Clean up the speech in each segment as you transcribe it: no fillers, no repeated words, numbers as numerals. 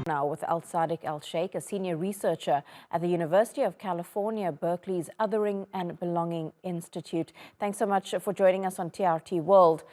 Now with Elsadig Elsheikh, a senior researcher at the University of California Berkeley's Othering and Belonging Institute. Thanks so much for joining us on TRT World.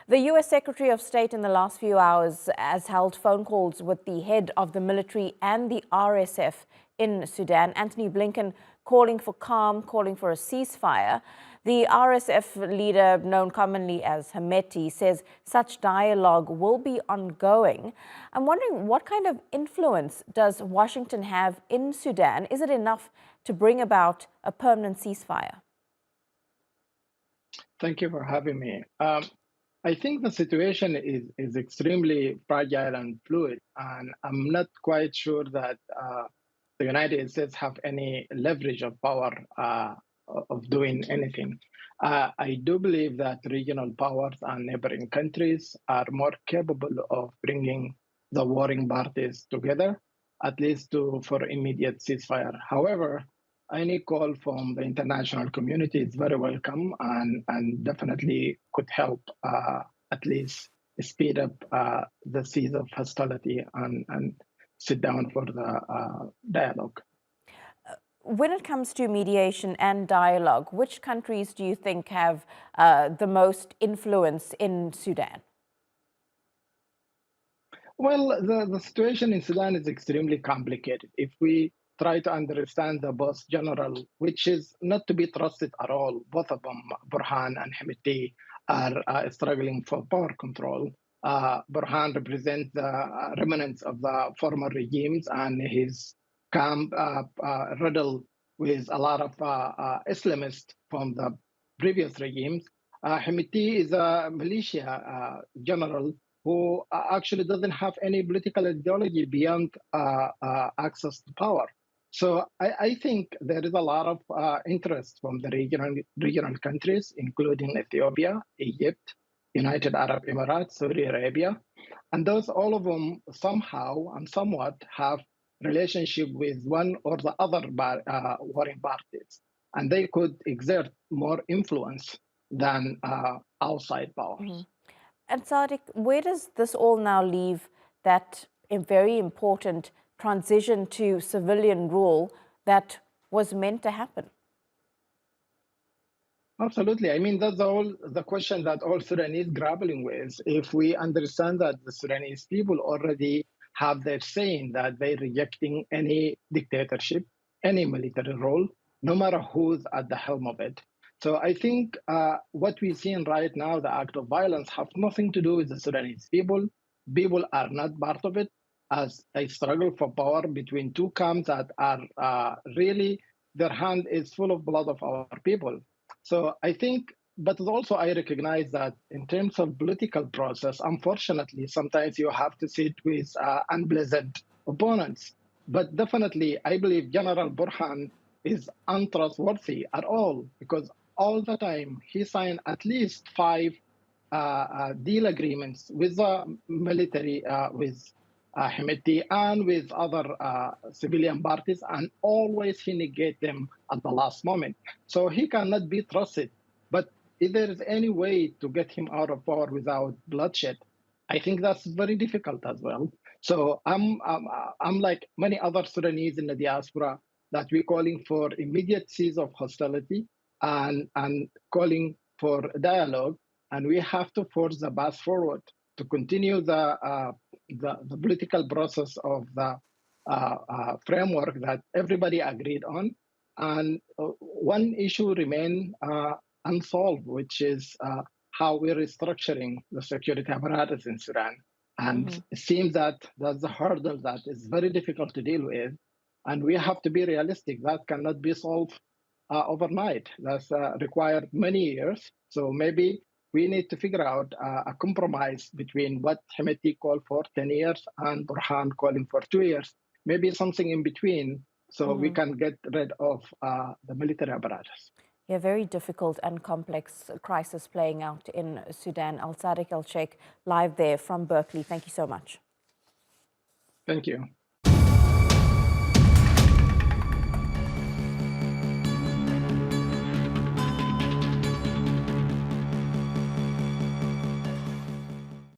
The U.S. Secretary of State in the last few hours has held phone calls with the head of the military and the RSF in Sudan, Antony Blinken, calling for calm, calling for a ceasefire. The RSF leader, known commonly as Hemeti, says such dialogue will be ongoing. I'm wondering, what kind of influence does Washington have in Sudan? Is it enough to bring about a permanent ceasefire? Thank you for having me. I think the situation is extremely fragile and fluid, and I'm not quite sure that the United States have any leverage of power of doing anything. I do believe that regional powers and neighboring countries are more capable of bringing the warring parties together, at least for immediate ceasefire. However, any call from the international community is very welcome and definitely could help at least speed up the cease of hostility and sit down for the dialogue. When it comes to mediation and dialogue, which countries do you think have the most influence in Sudan? Well, the situation in Sudan is extremely complicated. If we try to understand the boss general, which is not to be trusted at all, both of them, Burhan and Hemeti, are struggling for power control. Burhan represents the remnants of the former regimes, and his camp riddled with a lot of Islamists from the previous regimes. Hemeti is a militia general who actually doesn't have any political ideology beyond access to power. So I think there is a lot of interest from the regional countries, including Ethiopia, Egypt, United Arab Emirates, Saudi Arabia, and those all of them somehow and somewhat have relationship with one or the other warring parties, and they could exert more influence than outside powers. Mm-hmm. And Sadiq, where does this all now leave that very important transition to civilian rule that was meant to happen? Absolutely. I mean, that's all the question that all Sudanese grappling with. If we understand that the Sudanese people already have their saying that they're rejecting any dictatorship, any military role, no matter who's at the helm of it. So I think what we're seeing right now, the act of violence, have nothing to do with the Sudanese people. People are not part of it, as a struggle for power between two camps that are really, their hand is full of blood of our people. So I think, but also I recognize that in terms of political process, unfortunately, sometimes you have to sit with unpleasant opponents. But definitely, I believe General Burhan is untrustworthy at all, because all the time he signed at least 5 deal agreements with the military, with Hemeti and with other civilian parties, and always he negate them at the last moment. So he cannot be trusted. But if there is any way to get him out of power without bloodshed, I think that's very difficult as well. So I'm like many other Sudanese in the diaspora, that we're calling for immediate cease of hostility and calling for dialogue, and we have to force the path forward to continue the political process of the framework that everybody agreed on. And one issue remains unsolved, which is how we're restructuring the security apparatus in Sudan. And it seems that that's a hurdle that is very difficult to deal with. And we have to be realistic. That cannot be solved overnight. That's required many years. So maybe we need to figure out a compromise between what Hemeti called for 10 years and Burhan calling for 2 years, maybe something in between, so we can get rid of the military apparatus. Yeah, very difficult and complex crisis playing out in Sudan. Elsadig Elsheikh, live there from Berkeley. Thank you so much. Thank you.